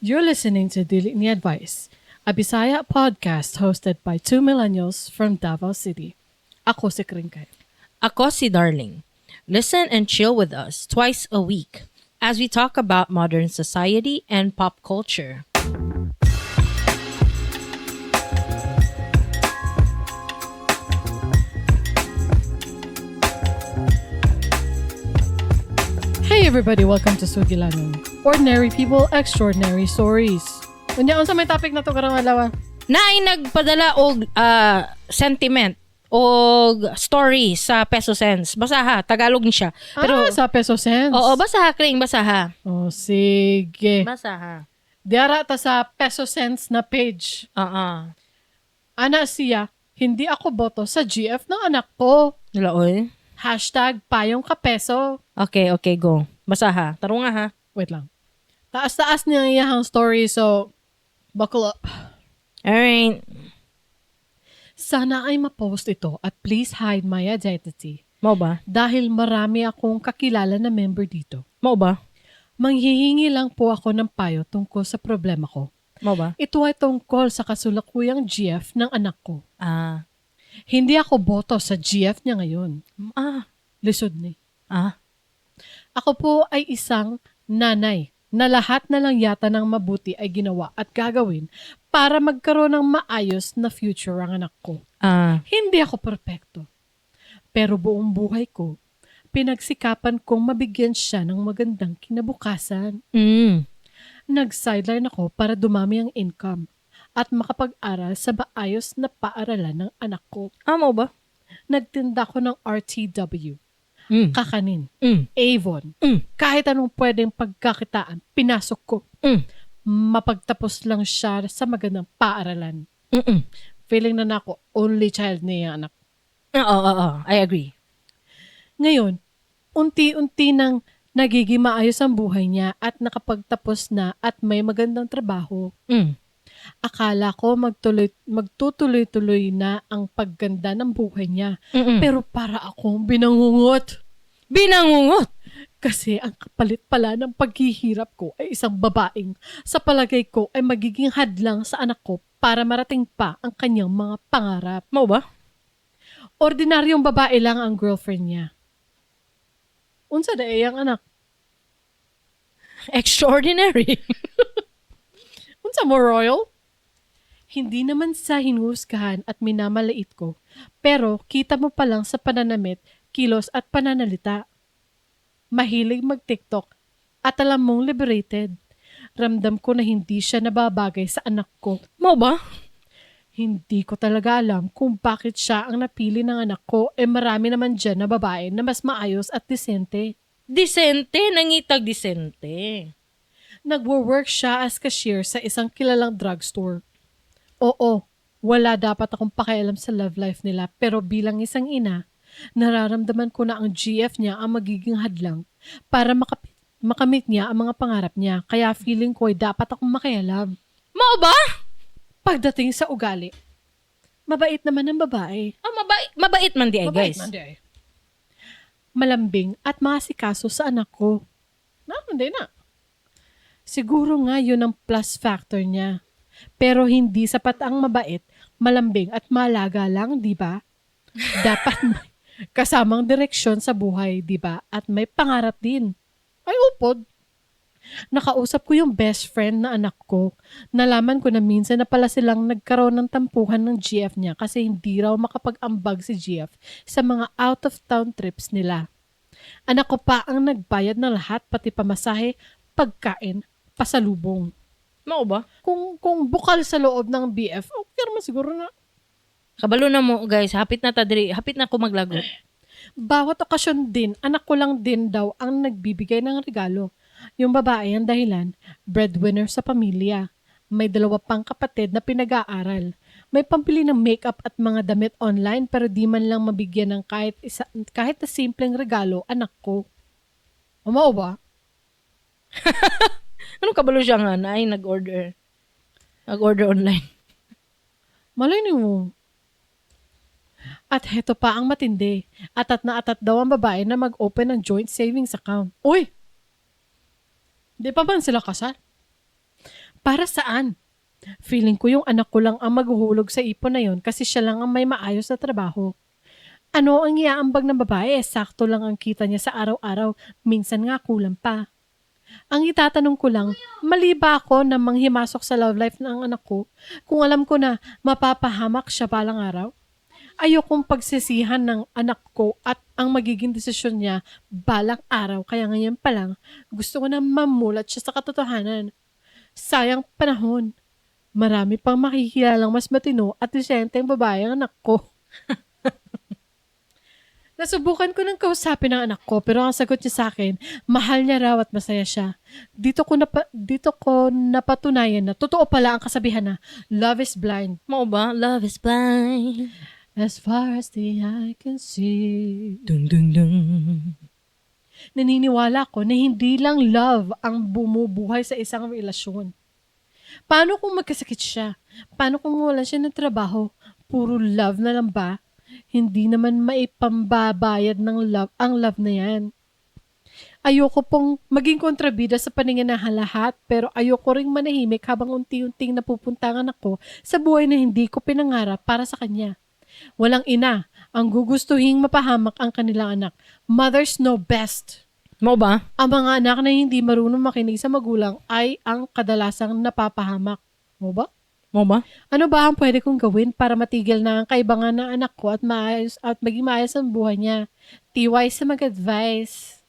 You're listening to Dili Ni Advice, a Bisaya podcast hosted by two millennials from Davao City. Ako si Kringkay. Ako si Darling. Listen and chill with us twice a week as we talk about modern society and pop culture. Hey everybody, welcome to Sugilanon. Ordinary people, extraordinary stories. Kunya, unsa may topic na to karang alawa? Naay nagpadala og sentiment o story sa peso sense. Basaha, Tagalog ni siya. Pero Sa peso sense? oo, basaha, Kring, basaha. Oh, sige. Basaha. Diara ta sa peso sense na page. Ana siya, hindi ako boto sa GF ng anak ko. Laoy. Hashtag payong kapeso. Okay, go. Basaha. Tarunga ha. Wait lang. Taas-taas niya iyang story, so buckle up. Alright. Sana ay ma-post ito at please hide my identity. Mau ba? Dahil marami akong kakilala na member dito. Mau ba? Manghihingi lang po ako ng payo tungkol sa problema ko. Mau ba? Ito ay tungkol sa kasulukuyang GF ng anak ko. Ah. Hindi ako boto sa GF niya ngayon. Lisod ni. Ako po ay isang nanay na lahat na lang yata ng mabuti ay ginawa at gagawin para magkaroon ng maayos na future ang anak ko. Hindi ako perpekto. Pero buong buhay ko, pinagsikapan kong mabigyan siya ng magandang kinabukasan. Nag-sideline ako para dumami ang income at makapag-aral sa maayos na paaralan ng anak ko. Mau ba? Nagtinda ko ng RTW, kakanin, Avon, kahit anong pwedeng pagkakitaan, pinasok ko. Mapagtapos lang siya sa magandang paaralan. Feeling na ako, only child niya anak. Oo, I agree. Ngayon, unti-unti nang nagiging maayos ang buhay niya at nakapagtapos na at may magandang trabaho. Akala ko magtutuloy-tuloy na ang pagganda ng buhay niya. Pero para akong binangungot. Binangungot? Kasi ang kapalit pala ng paghihirap ko ay isang babaeng sa palagay ko ay magiging hadlang sa anak ko para marating pa ang kanyang mga pangarap. Mau ba? Ordinaryong babae lang ang girlfriend niya. Unsa da iyang anak? Extraordinary. Unsa mo royal? Hindi naman sa hinusgahan at minamalait ko, pero kita mo pa lang sa pananamit, kilos at pananalita. Mahilig mag-TikTok at alam mong liberated. Ramdam ko na hindi siya nababagay sa anak ko. Mau ba? Hindi ko talaga alam kung bakit siya ang napili ng anak ko marami naman dyan na babae na mas maayos at disente. Disente? Nangitag disente. Nagwo-work siya as cashier sa isang kilalang drugstore. Oo, wala dapat akong pakialam sa love life nila pero bilang isang ina, nararamdaman ko na ang GF niya ang magiging hadlang para makamit niya ang mga pangarap niya. Kaya feeling ko ay dapat akong makialam. Mau ba? Pagdating sa ugali, mabait naman ang babae. Mabait man di ay, guys. Mabait man di ay. Malambing at masikaso sa anak ko. Hindi na. Siguro nga yun ang plus factor niya. Pero hindi sapat ang mabait, malambing at malaga lang, di ba? Dapat may kasamang direksyon sa buhay, di ba? At may pangarap din. Ay, upod. Nakausap ko yung best friend na anak ko. Nalaman ko na minsan na pala silang nagkaroon ng tampuhan ng GF niya kasi hindi raw makapag-ambag si GF sa mga out-of-town trips nila. Anak ko pa ang nagbayad na lahat, pati pamasahe, pagkain, pasalubong. Mau ba? Kung bukal sa loob ng BF, okay naman siguro na. Kabalo na mo, guys. Hapit na ako maglagot. Bawat okasyon din, anak ko lang din daw ang nagbibigay ng regalo. Yung babae ang dahilan, breadwinner sa pamilya. May 2 pang kapatid na pinag-aaral. May pambili ng makeup at mga damit online pero di man lang mabigyan ng kahit na simpleng regalo anak ko. Umao ba? Anong kabalo siya nga na ay nag-order online? Malay mo. At heto pa ang matindi. Atat na atat daw ang babae na mag-open ng joint savings account. Uy! Di pa ba sila kasal? Para saan? Feeling ko yung anak ko lang ang maghuhulog sa ipon na yun kasi siya lang ang may maayos na trabaho. Ano ang iaambag ng babae? Sakto lang ang kita niya sa araw-araw. Minsan nga kulang pa. Ang itatanong ko lang, mali ba ako na manghimasok sa love life ng anak ko kung alam ko na mapapahamak siya balang araw? Ayokong pagsisihan ng anak ko at ang magiging desisyon niya balang araw. Kaya ngayon pa lang, gusto ko na mamulat siya sa katotohanan. Sayang panahon. Marami pang makikilalang mas matino at disenteng babae ang anak ko. Nasubukan ko ng kausapin ng anak ko pero ang sagot niya sa akin, mahal niya raw at masaya siya. Dito ko napatunayan na totoo pala ang kasabihan na love is blind. Mo ba? Love is blind. As far as the eye can see. Dun dun dun. Naniniwala ko na hindi lang love ang bumubuhay sa isang relasyon. Paano kung magkasakit siya? Paano kung wala siya ng trabaho? Puro love na lang ba? Hindi naman maipambabayad ng love ang love na yan. Ayoko pong maging kontrabida sa paningin ng lahat pero ayoko ring manahimik habang unti-unting napupunta ang anak ko sa buhay na hindi ko pinangarap para sa kanya. Walang ina ang gugustuhing mapahamak ang kanilang anak. Mothers know best. Mo ba? Ang mga anak na hindi marunong makinig sa magulang ay ang kadalasang napapahamak. Mo ba? Mo ba? Ano ba ang pwede kong gawin para matigil na ang kaibangan ng anak ko at maayos at maging maayos ang buhay niya? TY sa mag-advise.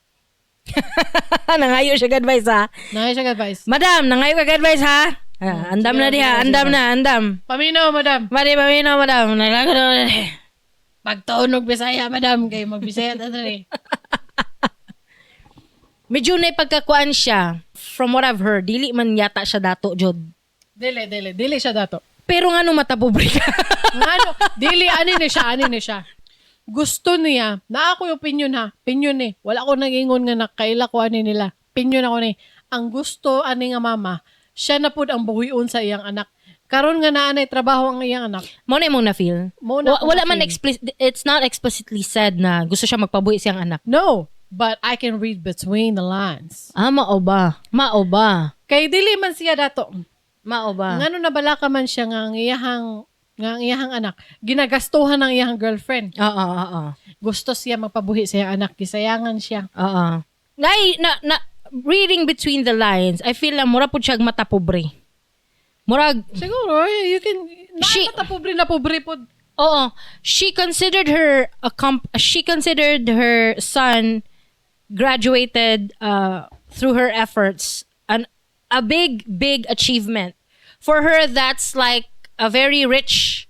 Nangayo siya advice ha. Nangay siya advice. Madam, nangayo ka advice ha. Andam sige, na diha, sige, andam sige. na, andam. Paminaw, madam. Paminaw, madam. Nalaga na. Pagtunog Bisaya, madam. Kayo mag-Bisaya na rin. Medyo na pagkakuan siya. From what I've heard, dili man yata siya dato, Jod. Dili siya dato. Pero nga no matapobre ka. Ngano, dili, ani ni siya. Gusto niya, na ako yung opinion ha. Opinion eh. Wala ko nag-ingon nga nakaila ko ani nila. Opinion ako ni. Ang gusto ani nga mama, siya na pud ang buhion sa iyang anak. Karon nga naanay trabaho ang iyang anak. Mo na imong na-feel? Wala man it's not explicitly said na gusto siya magpabuhi siyang anak. No, but I can read between the lines. Mao ba? Mao ba? Kay dili man siya dato. Mao ba? Ngano nabala ka man siya nga ang iyahang anak. Ginagastuhan ng iyang girlfriend. Oo. Gusto siya magpabuhi sa iyang anak. Gisayangan siya. Oo. Na reading between the lines, I feel na mura pud siya matapobre. Murag Siguro, you can pobre na pobre pod. Oo. She considered her son graduated through her efforts a big achievement. For her, that's like a very rich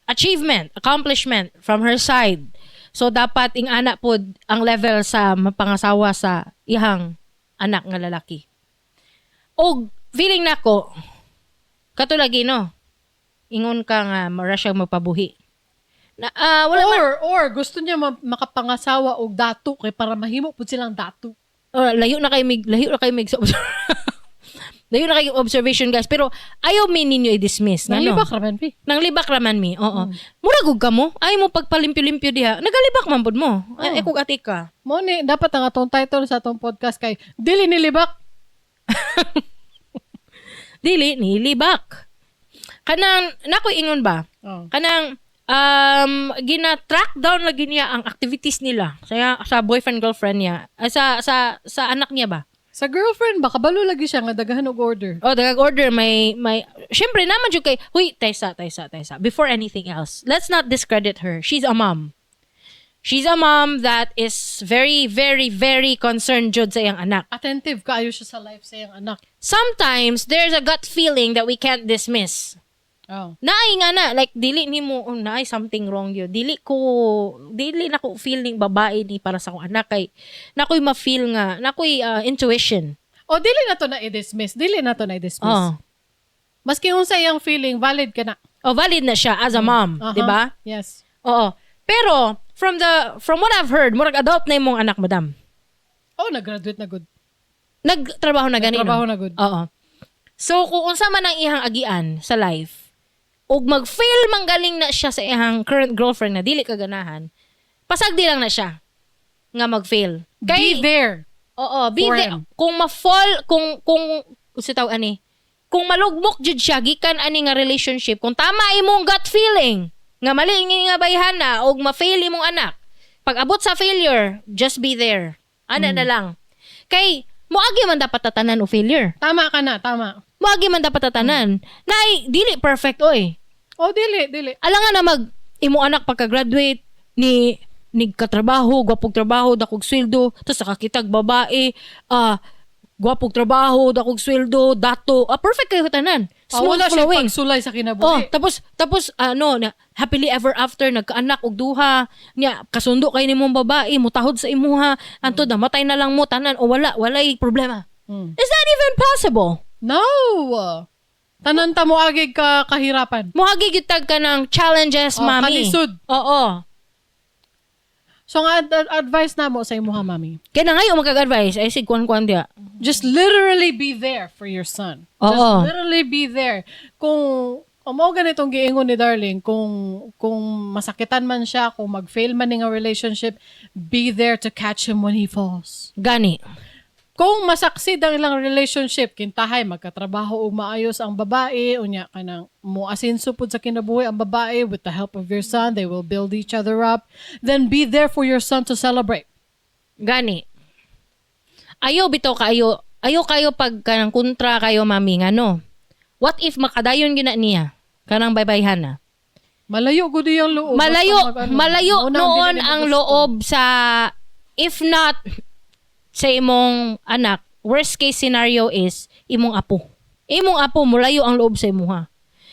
accomplishment from her side. So dapat ing anak pod ang level sa mapangasawa sa ihang anak nga lalaki. Og feeling nako katulagi no. Ingon ka nga mara siya magpabuhi. Na Or gusto niya makapangasawa og dato kay para mahimo pud silang dato. Layo na kay mig Layo na kayo observation guys. Pero ayaw mi ninyo i-dismiss. Nanglibak raman mi. Nanglibak raman mi. Oo. Muragog ka mo. Ayaw mo pagpalimpyo-limpyo diha. Nagalibak man pud mo. Ay kung ati ka. Mo ni dapat ang atong title sa atong podcast kay Dili Ni Libak. Dili ni libak. Kanang nakoy ingon ba? Kanang gina-track down lagi niya ang activities nila sa boyfriend girlfriend niya. Sa anak niya ba? Sa girlfriend ba, kabalo lagi siya nga daghan og order. Dagag order, may, syempre naman yung kay, huy, taysa. Before anything else, let's not discredit her. She's a mom. She's a mom that is very, very, very concerned jud sa iyang anak. Attentive kaayo siya sa life sa iyang anak. Sometimes, there's a gut feeling that we can't dismiss. Naay nga na, like, dili ni mo, naay something wrong yun. Dili na ko feeling babae ni para sa akong anak kay, nakoy ma-feel nga, nakoy intuition. Dili na to na i-dismiss. Maski kung sa iyang feeling, valid ka na. Valid na siya as a mom, di ba? Yes. Oo. Pero, from what I've heard, murag adult na imong anak, madam. Nag-graduate na good. Nagtrabaho na ganito. Nagtrabaho na good. Oo. So, kung unsa man ang ihang agian sa life, ug mag-fail manggaling na siya sa ihang current girlfriend na dili kaganahan, pasagdi lang na siya nga mag-fail. Be there. Oo, be there. Kung ma-fall, kung kung malugmok jud siya gikan ani nga relationship, kung tama imong gut feeling nga mali nga bayhana og ma-fail imong anak, pag abot sa failure, just be there. Ana na lang. Kay moagi man dapat tatanan o failure. Tama ka na, tama. Moagi man dapat tatanan. Nay dili perfect oy. Oh, dili. Alangan na imo anak pagka-graduate ni katrabaho, gwapog trabaho, dakog sweldo, tapos nakakitag babae, gwapog trabaho, dakog sweldo, dato. Perfect kayo tanan. Smooth wala siya flowing. pagsulay sa kinabuhi. Tapos na happily ever after nagkaanak og duha, nya kasundo kay nimong babae, mutahod sa imuha, antod namatay na lang mo tanan o walay problema. Is that even possible? No. Tanan ta mo agig ka kahirapan. Mohagi gitag ka ng challenges, mami. Kalisod. Oo. So nga advice na mo sa imuha, mami. Kaya na ngayon magag-advise, ay sig kwan dia. Just literally be there for your son. Oo. Just literally be there. Kung mo ganitong giingon ni Darling, kung masakitan man siya, kung mag-fail man nga relationship, be there to catch him when he falls. Gani. Kung masaksid ang ilang relationship, kintahay, magkatrabaho o maayos ang babae, unya ka nang muasinso pud sa kinabuhi ang babae with the help of your son, they will build each other up, then be there for your son to celebrate. Gani. Ayaw kayo pag kanang kontra kayo, mami, ngano. What if makadayon gyud na niya? Kanang baybayhan na. Malayo gud yung loob. Malayo noon ang loob sa, if not sa imong anak, worst case scenario is imong apo. Imong apo, mulayo ang loob sa imuha.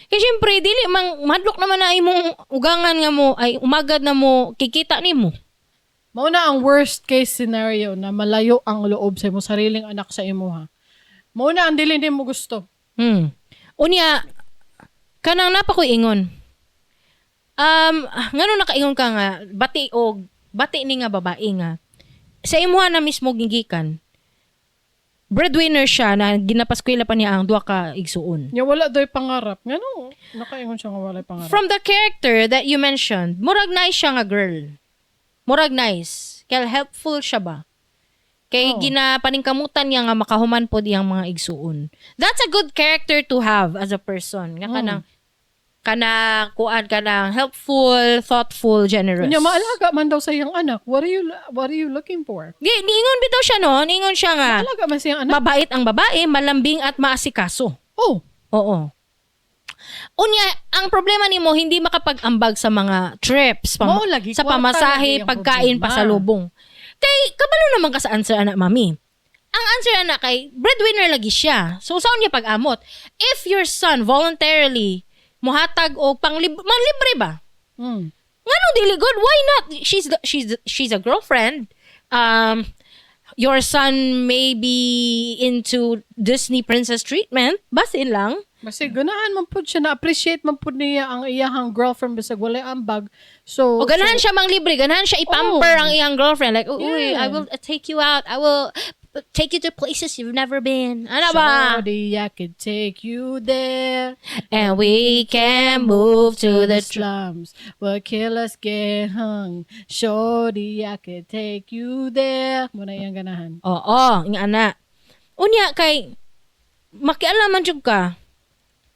Kaya syempre, dili madlok naman na imong ugangan nga mo, ay umagad na mo, kikita ni mo. Mauna ang worst case scenario na malayo ang loob sa imong sariling anak sa imuha. Mauna ang dili mo gusto. Unya, kanang napakoy ingon. Ngano nakaingon ka nga, bati ni nga babae nga, sa imuha na mismo gigikan, breadwinner siya na ginapaskwela pa niya ang duha ka igsuon. Nya wala doy pangarap. Ngano? Nakaingon siya nga wala pangarap. From the character that you mentioned, murag nice siya nga girl. Murag nice. Kaya helpful siya ba? Kay ginapaningkamutan niya nga makahuman pod iyang mga igsuon. That's a good character to have as a person. Nga kanang helpful, thoughtful, generous. Nya maalaga man daw sa iyang anak. What are you looking for? Niingon bitaw siya no? Niingon siya nga. Maalaga man sa iyang anak. Mabait ang babae, malambing at maasikaso. Oh. Oo. Unya, ang problema nimo hindi makapag-ambag sa mga trips, sa pamasahe, pagkain, pasalubong. Kay kabalo naman ka sa answer anak, mami. Ang answer anak kay breadwinner lagi siya. So saan niya pag-amot? If your son voluntarily muhatag o manlibre ba? Ngano dili good? Why not? She's a girlfriend. Your son may be into Disney princess treatment. Basin lang. Kasi ganahan man pud siya, na-appreciate man pud niya ang iyang girlfriend bisag walay ambag. So o ganahan siya manglibre, ganahan siya ipamper ang iyang girlfriend. Like, uy, I will take you out. I will take you to places you've never been. Ano ba? Shorty, I could take you there. And we can move to the slums. Will kill us, get hung. Shorty, I could take you there. Muna yung ganahan. Oo, yung anak. Unya, kay makialaman jud ka.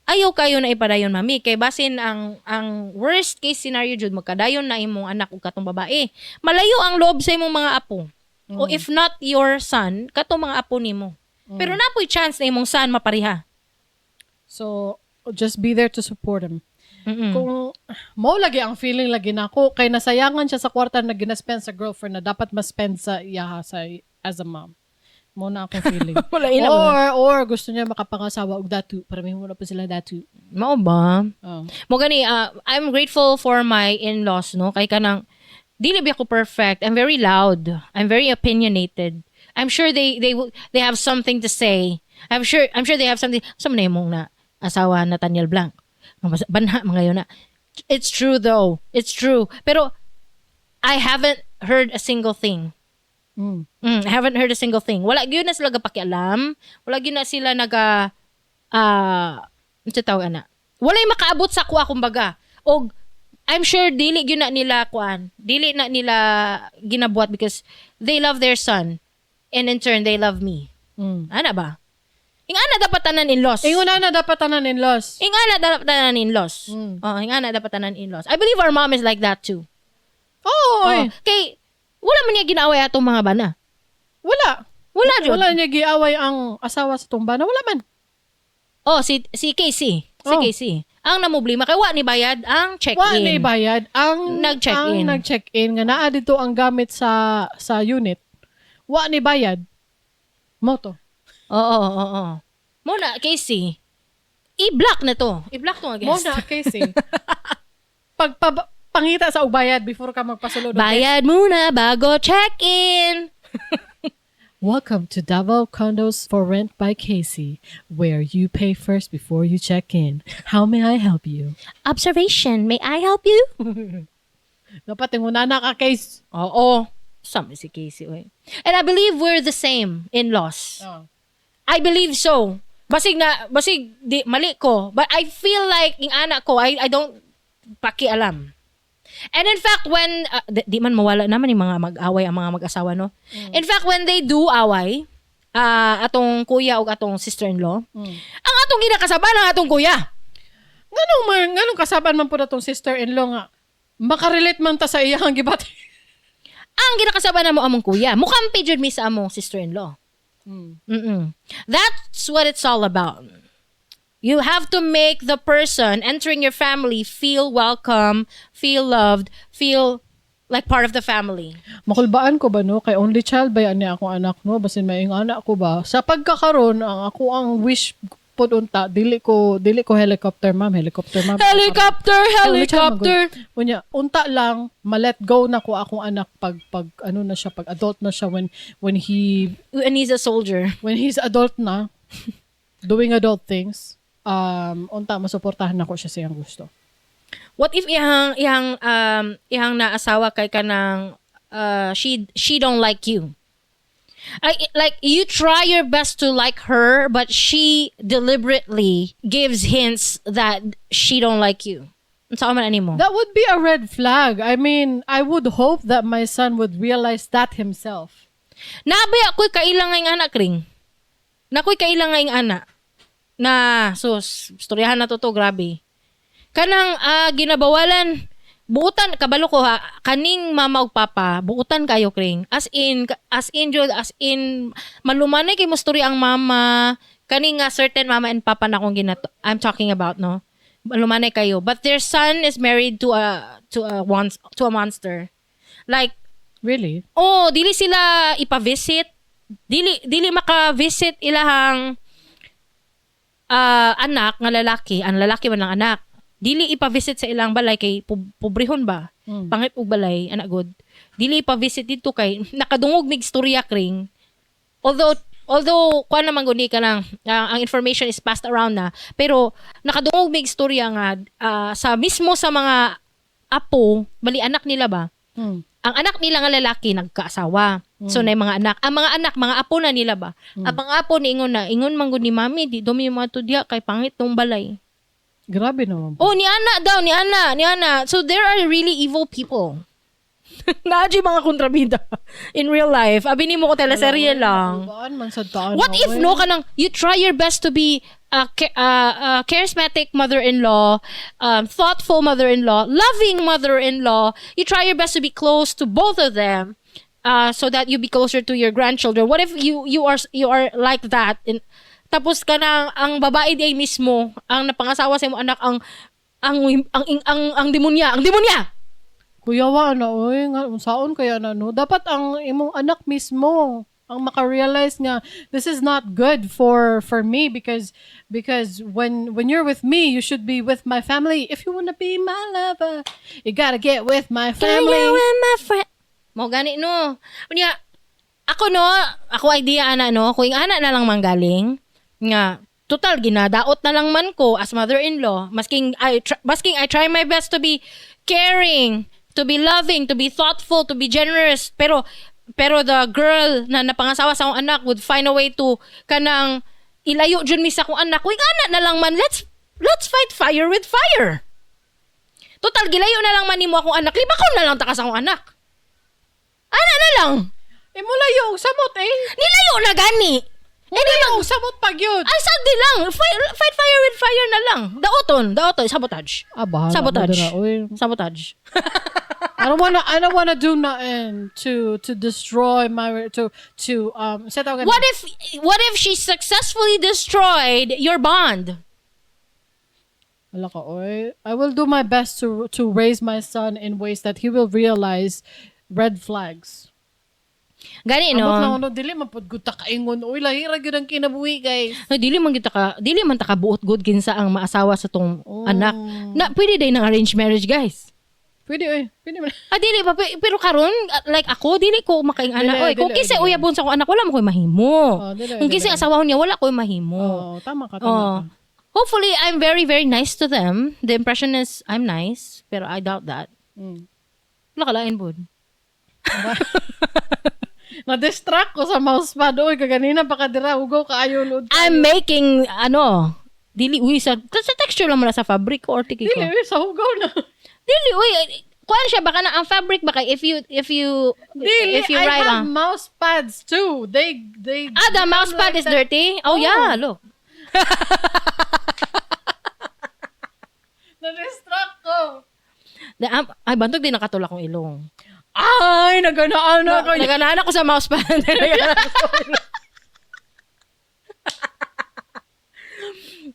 Ayaw kayo na ipadayon, mami. Kay basin ang worst case scenario jud magkadayon na imong anak ug katong babae. Malayo ang loob sa imong mga apo. O if not your son, katong mga apo nimo. Pero napoy chance na imong son mapariha. So, just be there to support him. Kung mo lagi ang feeling lagi nako kay nasayangan siya sa kwarta na ginaspend sa girlfriend na dapat ma-spend sa iyaha as a mom. Mo na akong feeling. or gusto niya makapangasawa og datu para may muna pa sila datu. Mao ba? Mo gani I'm grateful for my in-laws no kay kanang dili ba ako perfect. I'm very loud. I'm very opinionated. I'm sure they have something to say. I'm sure they have something. Sa man imong na asawa na Nathaniel Blanc. Banha mga yun na. It's true though. It's true. Pero I haven't heard a single thing. I haven't heard a single thing. Wala gyud na sila gapakialam. Wala gyud na sila tawag ana. Walay makaabot sa kuha kumbaga. Og I'm sure dili gyud na nila dili na nila ginabuhat because they love their son and in turn they love me. Ana ba? Ing ana dapat tanan in-laws. Ingon na dapat tanan in-laws. Ing ana dapat tanan in-laws. Oh, ing ana dapat tanan in-laws. I believe our mom is like that too. Oo. Kay wala man niya ginaaway atong mga bana. Wala. Jud. Wala niya giaway ang asawa sa tumba na wala man. Oh, si Casey. Si Casey. Ang namoblema kay wa ni bayad ang check-in. Wa ni bayad ang Nag-check-in. Ang nag-check-in nga naa dito ang gamit sa unit. Wa ni bayad. Moto. Oo. Muna, Casey. I-block na to. I-block to nga guest. Muna, Casey. Pangita sa bayad before ka magpasulod. Bayad muna bago check-in. Welcome to Davao Condos for Rent by Casey, where you pay first before you check in. How may I help you? Observation, may I help you? Dapat yung unana ka, Case. Oo. Sabi si Casey. Oy. And I believe we're the same in-laws. Oh. I believe so. Basig di mali ko. But I feel like yung anak ko, I don't pakialam. And in fact, when, di man mawala naman yung mga mag-away ang mga mag-asawa, no? In fact, when they do away, atong kuya o atong sister-in-law, ang atong ginakasaban ang atong kuya. Nganong kasaban man po na tong sister-in-law nga, makarelate man ta sa iyang gibati. Ang ginakasaban na mo among kuya. Mukampi jud mi sa among sister-in-law. That's what it's all about. You have to make the person entering your family feel welcome, feel loved, feel like part of the family. Makulbaan ko ba no? Kay only child ba yan ni akong anak no? Basin may anak ko ba? Sa pagkakaroon, ang wish po unta, dili ko helicopter ma'am. Helicopter. Unya, unta lang, ma-let go na ko akong anak pag ano na siya, pag adult na siya when he's a soldier. When he's adult na, doing adult things. Unta masuportahan ako siya sa iyang gusto. What if iyang naasawa kay kanang she don't like you? Like you try your best to like her, but she deliberately gives hints that she don't like you. Unsa man ani mo? That would be a red flag. I mean, I would hope that my son would realize that himself. Nabi ako'y kailang nga anak ring. Nako'y kailang nga anak. Na, sus, storyahan na to, grabe. Kanang ginabawalan, buutan, kabalo ko ha, kaning mama ug papa, buutan kayo kring. As in, malumanay kay mo story ang mama, kaning certain mama and papa na akong I'm talking about, no? Malumanay kayo. But their son is married to a monster. Like, really? Oh, dili sila ipa-visit. Dili maka-visit ilahang anak nga lalaki, ang lalaki man lang anak. Dili ipa-visit sa ilang balay kay pobrehon ba? Pangit og balay, anak god. Dili ipa-visit dito kay nakadungog mig istorya kring. Although kuan naman guni ka lang, ang information is passed around na, pero nakadungog mig istorya nga sa mismo sa mga apo, bali anak nila ba? Ang anak nila nga lalaki nagkaasawa. So na mga anak, ang mga anak, mga apo na nila ba? Ang mga apo ni ingon man gud ni mami, di dumi mo ato diha kay pangit tong balay. Grabe naman. Oh, ni ana. So there are really evil people. Naadji mga kontrabida in real life. Abi nimo ko teleserye lang. What if no kanang you try your best to be a charismatic mother-in-law, thoughtful mother-in-law, loving mother-in-law. You try your best to be close to both of them, so that you be closer to your grandchildren. What if you are like that? Tapos kanang ang babae di ay mismo ang napangasawa sa imong anak ang demonya. Kuyawa na, oy, saon kaya na, no? Dapat ang imong anak mismo ang maka-realize nga, this is not good for me because when you're with me, you should be with my family. If you wanna be my lover, you gotta get with my family. Get with my friend. Mo gani, no? Unya, ako idea ana, no? Kung yung anak na lang manggaling, nga, total, ginadaot na lang man ko as mother-in-law. Masking I try my best to be caring, to be loving, to be thoughtful, to be generous. Pero the girl na napangasawa sa akong anak would find a way to kanang ilayo dyan mi sa akong anak. Uy, anak na lang man, let's fight fire with fire. Total, gilayo na lang man ni mo akong anak. Libakaw na lang taka sa akong anak. Anak na lang. Mulayo, samot eh. Nilayo na gani. Hindi mo sabot pag yun. Ay, sagdi lang. Fight fire with fire na lang. Daoton. Sabotage. Bahala Sabotage. mo dira, oy. Sabotage. I don't wanna do nothing to destroy my set out. What if she successfully destroyed your bond? Wala ka, oy. I will do my best to raise my son in ways that he will realize red flags. Gani Abot lang no. ano, dili man pud gud ta kaingon. Uy, lahira gyud ang kinabuhi, guys. Ay, dili man ta ka buot good kinsa ang maasawa sa tong anak. Na pwede day ng arranged marriage, guys. Pwede, oy. Pwede man. Dili pa pero karon like ako dili ko makaing anak. Oy, kung Dili, kinsa dili. uyabon sa ko anak wala mo koy mahimo. Dili, Kung dili. kinsa asawahon niya wala koy mahimo. Tama ka. Hopefully I'm very very nice to them. The impression is I'm nice, pero I doubt that. Wala kalain bud. Na-distract ko sa mousepad. Uy, kaganina pa ka dira. Hugaw ka ayo load. I'm making dili uy sa texture lang mo na sa fabric or tiki ko. Dili, uy, sa hugaw na. Dili uy kuan siya baka na ang fabric baka if you Dili, if you I write have on. mouse pads too. They The mouse pad is dirty? Oh yeah, look. Na-distract ko. Ay, bantog din nakatulak kong ilong. Ay, naganaan na kayo. Naganaan ako sa mouse pad.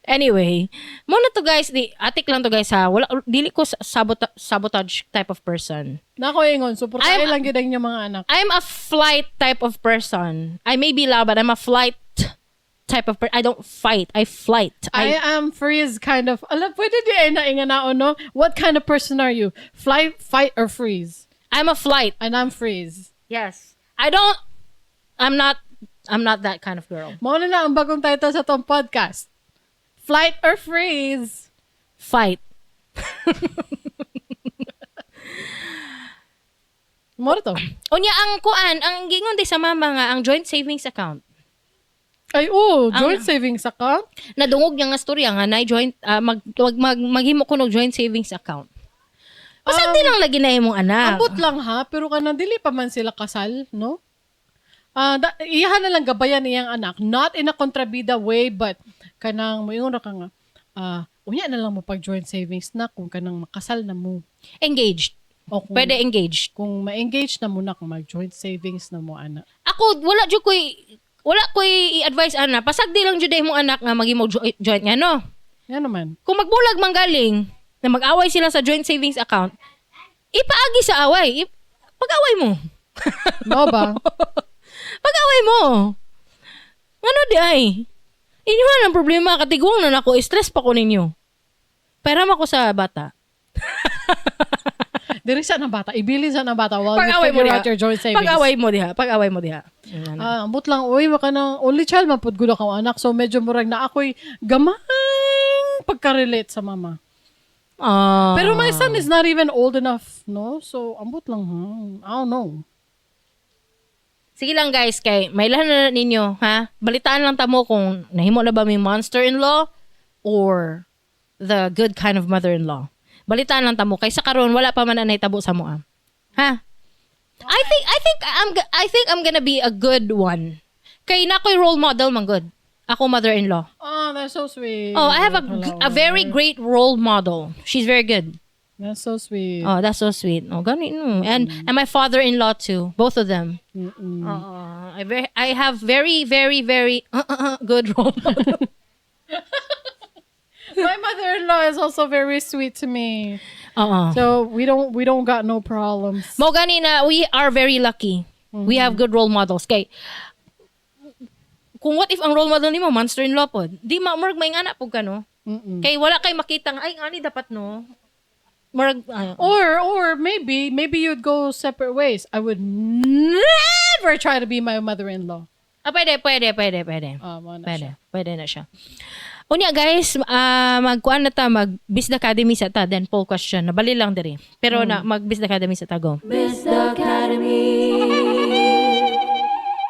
Anyway, muna to guys, atik lang to guys ha. Wala, dili ko sabotage type of person. Nako ingon, suportahin lang gyud ang inyong mga anak. I'm a flight type of person. I may be loud, but I'm a flight type of person. I don't fight. I flight. I am freeze kind of. Ala, pwede di na inganaon, no? What kind of person are you? Flight, fight, or freeze? I'm a flight. And I'm freeze. Yes. I'm not that kind of girl. Mao na ang bagong title sa tong podcast. Flight or freeze? Fight. Mo to. Unya ang kuan, ang gingon di sa mama nga ang joint savings account. Ay, joint savings account? Nadungog niya nga storya nga na joint maghimo ko ng joint savings account. Pasag di lang lagi na imong anak. Ambot lang ha, pero kanang dili pa man sila kasal, no? Iyahan na lang gabayan iyang anak, not in a kontrabida way, but kanang moingon ra ka nga, unya na lang mo pag joint savings na kung kanang makasal na mo. Engaged. O kung, Pwede engaged. Kung ma-engage na mo na, kung mag-joint savings na mo, anak. Ako, wala ko'y i-advise ana. Pasag di lang jud imong anak nga magimo joint nga no. Yan naman. Kung magbulag manggaling na mag-away sila sa joint savings account, ipaagi sa away. Pag-away mo. No ba? Pag-away mo. Ano di ay? Inyo ang problema. Katigwang na ako. Stress pa ko ninyo. Pera mo ko sa bata. Diri sa na bata. Ibilin sa na bata while Pag-away you mo figure diha. out your joint savings. Pag-away mo diha. Ambot lang, uy, maka na, only child man pud gud ako anak. So medyo murag na ako'y gamay pagka-relate sa mama. Pero my son is not even old enough, no? So, ambot lang, I don't know. Sige lang guys, kay may lahan na ninyo, ha? Balitaan lang tamo kung nahimo na ba may monster-in-law or the good kind of mother-in-law. Balitaan lang tamo kay sa karon wala pa man na nahitabo sa moa. Ha? I think I'm gonna be a good one. Kay na ko'y role model man good. Ako mother-in-law. Oh, that's so sweet. Oh, I have a very great role model. She's very good. That's so sweet. Oh, that's so sweet. Oh, ganun. And my father-in-law too. Both of them. I have very, very, very good role model. My mother-in-law is also very sweet to me. So we don't got no problems. Mo ganina, we are very lucky. We have good role models. Kay kung what if ang role model nimo monster-in-law pod, di murag may anak pud ka no. Kay wala kay makita nga ay ngani dapat no. Murag Or maybe you'd go separate ways. I would never try to be my mother-in-law. Pwede. Pwede na siya. Unya guys, magkuan na ta, mag-Biz Academy sa ta, then poll question. Nabali lang diri. Pero na mag-Biz Academy sa ta, go. Biz Academy.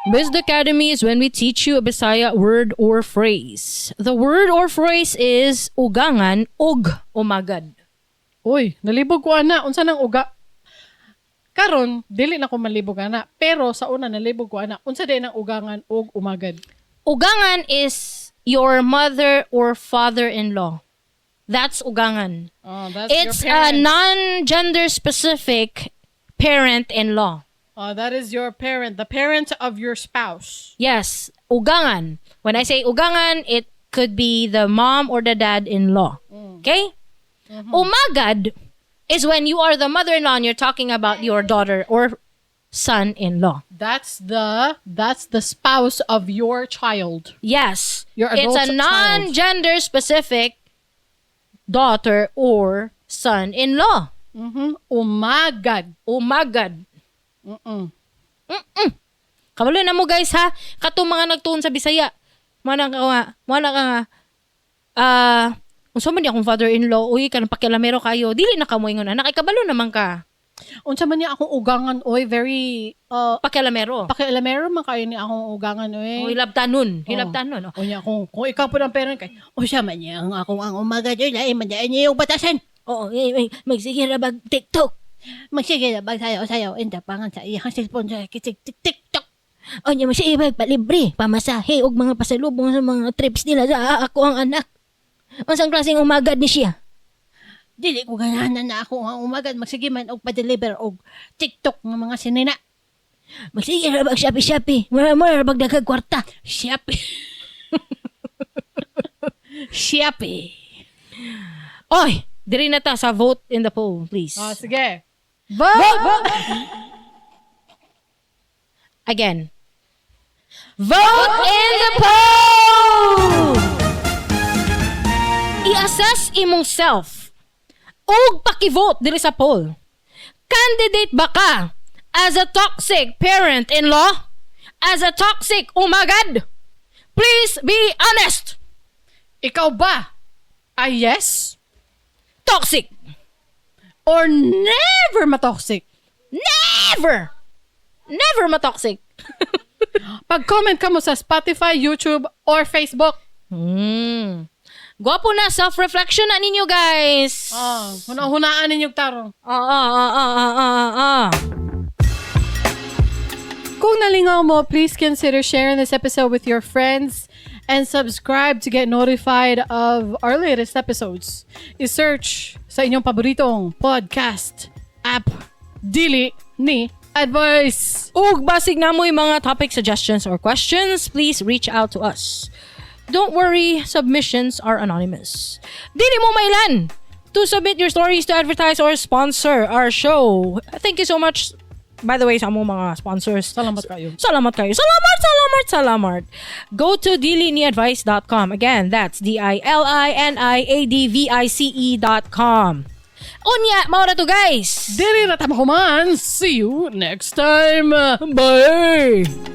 Biz Academy is when we teach you a Bisaya word or phrase. The word or phrase is ugangan, ug, umagad. Uy, nalibog ko ana. Unsa nang uga? Karon, dili na ko malibog ana. Pero sa una nalibog ko ana. Unsa day nang ugangan ug umagad? Ugangan is your mother or father-in-law. That's ugangan. Oh, that's It's your a parent. non-gender specific parent-in-law. Oh, that is your parent, the parent of your spouse. Yes, ugangan. When I say ugangan, it could be the mom or the dad-in-law. Okay? Umagad is when you are the mother-in-law and you're talking about your daughter or son-in-law. That's the spouse of your child. Yes. Your It's adult a non-gender specific daughter or son-in-law. Umagad. Umagad. Kabalo na mo guys ha. Katong mga nagtuon sa Bisaya. Mana ka nga. Unsa man di akong father-in-law, uy, kanang pakialamero kayo. Dili na ka mo ingon anak, kabalo naman ka. Unsa man niya akong ugangan, oy, very Pakialamero. pakialamero man kayo ni akong ugangan, oy. Hilabtanon. Hilabtanon. O niya kung ikaw po ng parent kay, o siya man niya ang akong ang umaga dyan, ay mandaan niya yung batasan. Oo, magsige ra bag TikTok. Magsige na sayaw, enda pangan sa iyang cellphone sa TikTok. O niya magsige bag palibre, pamasahe og mga pasalubong sa mga trips nila sa ako ang anak. Unsang klaseng umagad ni siya? Dili ko ganahan na ako ang umaga, magsige man og pa-deliver og TikTok ng mga sinina. Magsige ra bag Shopee. Mura ra bag daghang kwarta. Shopee. Shopee. Oy, diri na ta sa vote in the poll, please. Sige. Vote! Again. Vote in the poll! I-assess imong self. Og paki-vote diri sa poll. Candidate ba ka as a toxic parent-in-law? As a toxic umagad? Please be honest. Ikaw ba? Ay yes? Toxic. Or never matoxic? Never! Never matoxic. Pag-comment ka mo sa Spotify, YouTube, or Facebook. Gwapo na self-reflection na ninyo, guys. Hunaan ninyong tarong. Kung nalingaw mo, please consider sharing this episode with your friends and subscribe to get notified of our latest episodes. I-search sa inyong paboritong podcast app, Dili Ni Advice. Ug basig na mo yung mga topic suggestions or questions, please reach out to us. Don't worry, submissions are anonymous. Dili mo mailan to submit your stories to advertise or sponsor our show. Thank you so much, by the way, sa among mga sponsors. Salamat kayo. Salamat kayo. Salamat. Go to diliniadvice.com. Again, that's DILINIADVICE.com. Unya, maura to guys. Dili na tama kuman. See you next time. Bye!